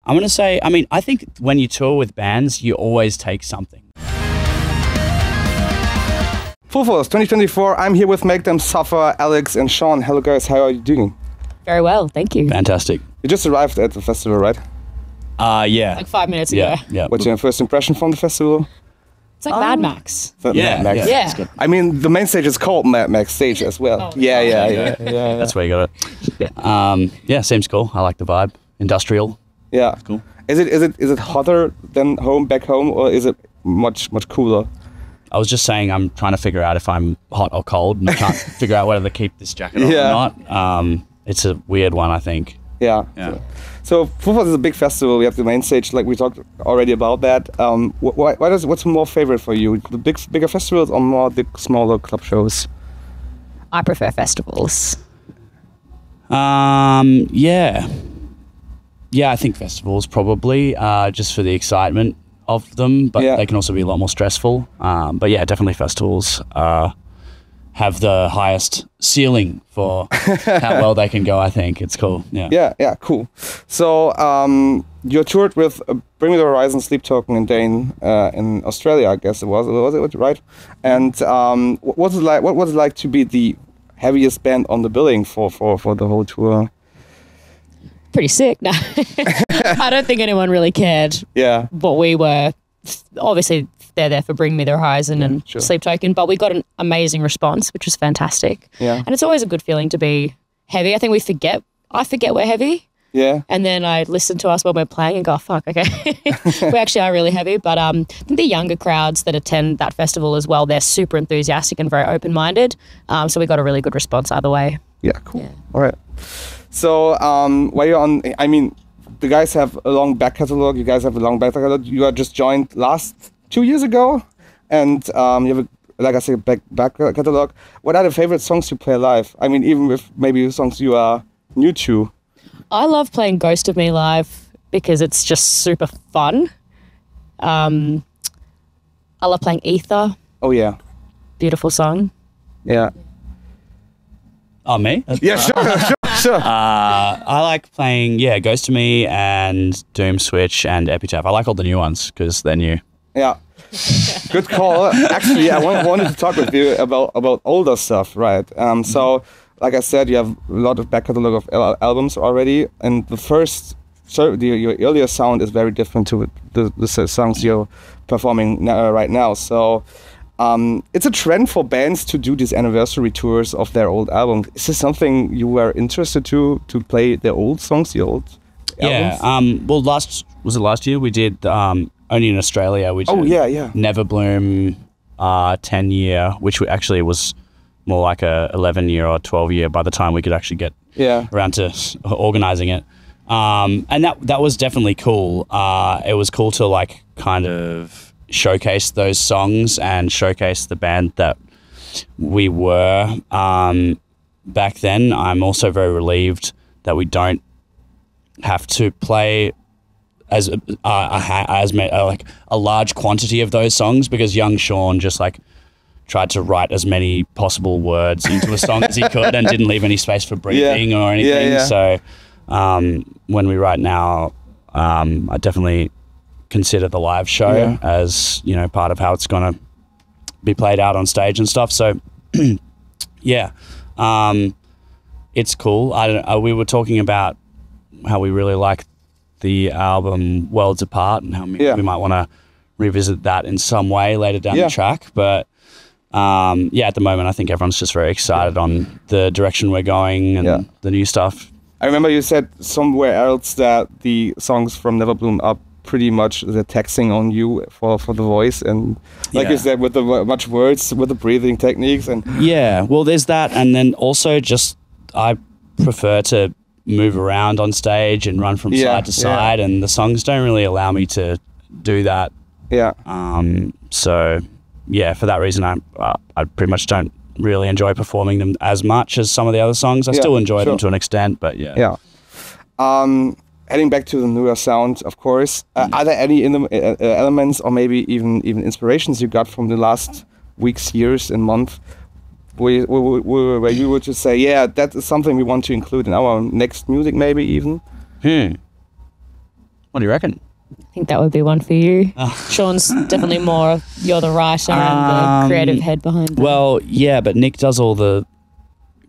I'm going to say, I mean, I think when you tour with bands, you always take something. Full Force 2024, I'm here with Make Them Suffer, Alex and Sean. Hello guys, how are you doing? Very well, thank you. Fantastic. You just arrived at the festival, right? Yeah. Like 5 minutes ago. Yeah. What's your first impression from the festival? It's like Mad Max. Yeah, Mad Max. Yeah. That's good. I mean, the main stage is called Mad Max stage as well. Oh, Yeah. That's where you got it. Yeah, seems cool. I like the vibe. Industrial. Yeah. Cool. Is it hotter than back home, or is it much cooler? I was just saying I'm trying to figure out if I'm hot or cold, and I can't figure out whether to keep this jacket on Yeah. or not. It's a weird one, I think. Yeah. Yeah. So Full Force is a big festival. We have the main stage, like we talked already about that. What's more favorite for you? The bigger festivals or more the smaller club shows? I prefer festivals. Yeah. Yeah, I think festivals probably, just for the excitement of them, but they can also be a lot more stressful. But yeah, definitely festivals have the highest ceiling for how well they can go, I think. It's cool. Yeah, cool. So you toured with Bring Me the Horizon, Sleep Token and Dane in Australia, I guess it was it right? And what was it like to be the heaviest band on the billing for the whole tour? Pretty sick. No, I don't think anyone really cared. Yeah. What we were. Obviously, they're there for Bring Me the Horizon and Sleep Token, but we got an amazing response, which was fantastic. Yeah. And it's always a good feeling to be heavy. I think I forget we're heavy. Yeah. And then I listen to us when we're playing and go, fuck, okay. We actually are really heavy. But I think the younger crowds that attend that festival as well, they're super enthusiastic and very open-minded. So we got a really good response either way. Yeah, cool. Yeah. All right. So while you're on, I mean, the guys have a long back catalog. You guys have a long back catalog. You are just joined 2 years ago. And you have, like I said, back catalog. What are the favorite songs you play live? I mean, even with maybe songs you are new to. I love playing Ghost of Me live because it's just super fun. I love playing Ether. Oh, yeah. Beautiful song. Yeah. Oh, me? Yeah, sure. I like playing, Ghost to Me and Doom Switch and Epitaph. I like all the new ones because they're new. Yeah. Good call. Actually, I wanted to talk with you about older stuff, right? So, like I said, you have a lot of back catalog of albums already, and your earlier sound is very different to the songs you're performing right now. So, it's a trend for bands to do these anniversary tours of their old albums. Is this something you were interested to play their old songs, the old albums? Well, last year we did only in Australia. We did Never Bloom 10 year, which actually was more like a 11 year or 12 year by the time we could actually get around to organizing it. And that was definitely cool. It was cool to like kind of showcase those songs and showcase the band that we were back then. I'm also very relieved that we don't have to play as like a large quantity of those songs, because young Sean just like tried to write as many possible words into a song as he could and didn't leave any space for breathing or anything. Yeah. So when we write now, I definitely consider the live show as, part of how it's going to be played out on stage and stuff. So it's cool. We were talking about how we really like the album Worlds Apart and how we might want to revisit that in some way later down the track. But at the moment I think everyone's just very excited on the direction we're going and the new stuff. I remember you said somewhere else that the songs from Never Bloom are pretty much the taxing on you for the voice, and like you said, with the much words, with the breathing techniques, and well, there's that, and then also just I prefer to move around on stage and run from side to side, and the songs don't really allow me to do that. So for that reason, I pretty much don't really enjoy performing them as much as some of the other songs. I still enjoy them to an extent, but heading back to the newer sound, of course, are there any elements or maybe even inspirations you got from the last weeks, years and months where you would just say, that is something we want to include in our next music, maybe even? Well, What do you reckon? I think that would be one for you. Sean's definitely more, you're the writer and the creative head behind it. Well, yeah, but Nick does all the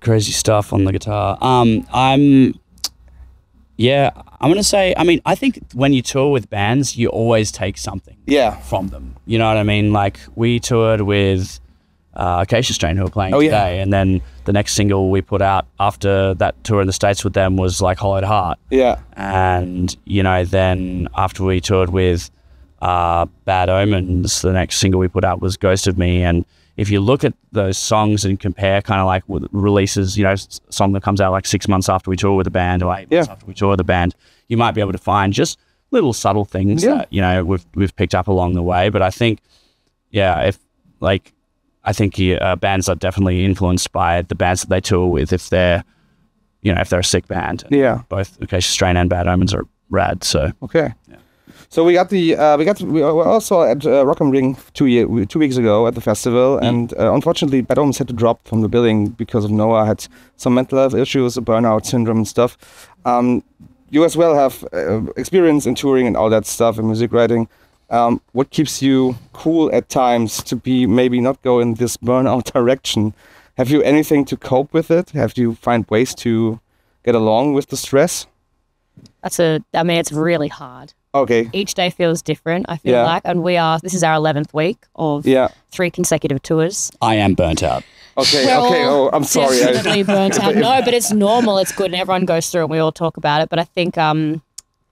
crazy stuff on the guitar. I'm going to say, I mean, I think when you tour with bands, you always take something from them. You know what I mean? Like, we toured with Acacia Strain, who are playing today, and then the next single we put out after that tour in the States with them was like Hollowed Heart. Yeah. And, you know, then after we toured with Bad Omens, the next single we put out was Ghost of Me. And if you look at those songs and compare kind of like with releases, you know, a song that comes out like 6 months after we tour with the band or 8 months after we tour with the band, you might be able to find just little subtle things that, you know, we've picked up along the way. But I think, I think bands are definitely influenced by the bands that they tour with. If they're, you know, if they're a sick band, both Acacia Strain and Bad Omens are rad. So so we were also at Rock am Ring 2 weeks ago at the festival, and unfortunately Bad Omens had to drop from the billing because of Noah had some mental health issues, a burnout syndrome and stuff. You as well have experience in touring and all that stuff and music writing. What keeps you cool at times to be maybe not go in this burnout direction? Have you anything to cope with it? Have you find ways to get along with the stress? It's really hard. Okay. Each day feels different, I feel like. And this is our 11th week of 3 consecutive tours. I am burnt out. Okay. Oh, I'm sorry. Definitely burnt out. No, but it's normal. It's good. And everyone goes through it and we all talk about it. But I think,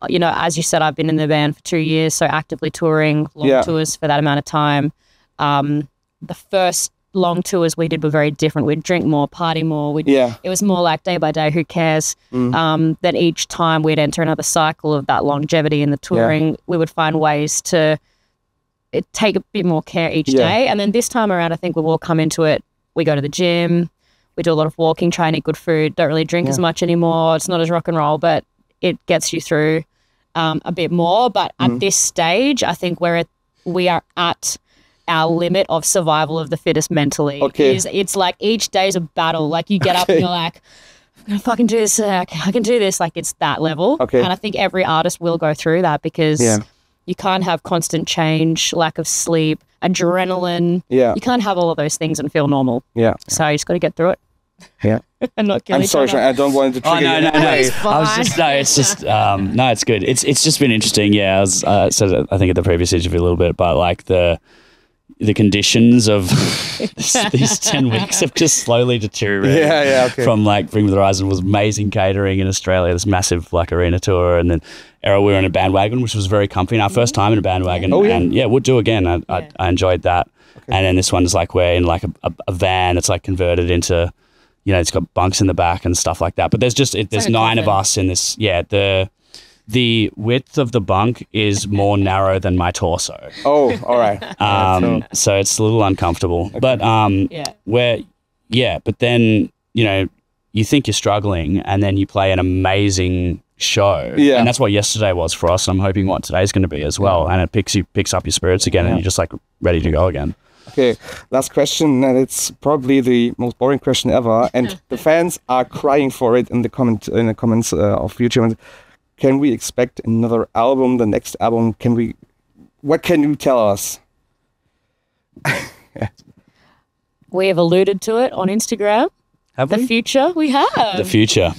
you know, as you said, I've been in the band for 2 years, so actively touring, long tours for that amount of time. The first long tours we did were very different. We'd drink more, party more. It was more like day by day, who cares? Then each time we'd enter another cycle of that longevity in the touring, we would find ways to take a bit more care each day. And then this time around, I think we've all come into it. We go to the gym, we do a lot of walking, try and eat good food, don't really drink as much anymore. It's not as rock and roll, but it gets you through a bit more. But at this stage, I think we are at our limit of survival of the fittest mentally. It's like each day's a battle. Like you get up and you're like, I'm going to fucking do this. I can do this. Like it's that level. And I think every artist will go through that because you can't have constant change, lack of sleep, adrenaline. You can't have all of those things and feel normal. So you just got to get through it. And not kill I'm each sorry, other. I don't want to trigger you. No. It's good. It's just been interesting. Yeah, I said I think at the previous interview a little bit, but like the conditions of these 10 weeks have just slowly deteriorated. From like Bring Me the Horizon was amazing catering in Australia, this massive like arena tour, and then Erra we were in a bandwagon, which was very comfy. And our first time in a bandwagon, and we'll do again. I enjoyed that. And then this one's like we're in like a van. It's like converted into, you know, it's got bunks in the back and stuff like that. But there's 9 of us in this. Yeah, the width of the bunk is more narrow than my torso. Oh, all right. So it's a little uncomfortable. But but then, you know, you think you're struggling and then you play an amazing show. And that's what yesterday was for us. I'm hoping what today's going to be as well. And it picks up your spirits again and you're just like ready to go again. Okay, last question, and it's probably the most boring question ever, and the fans are crying for it in the comments of YouTube. Can we expect another album? The next album? What can you tell us? We have alluded to it on Instagram. Have we? The future, we have. The future.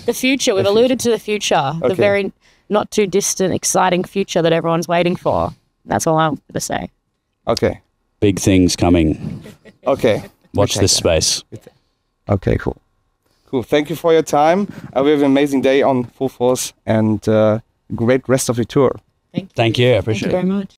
We've alluded to the future. The very not too distant, exciting future that everyone's waiting for. That's all I'm going to say. Okay. Big things coming. Okay. Watch this space. Okay, cool. Thank you for your time. We have an amazing day on Full Force and great rest of your tour. Thank you. Thank you. I appreciate it. Thank you very much.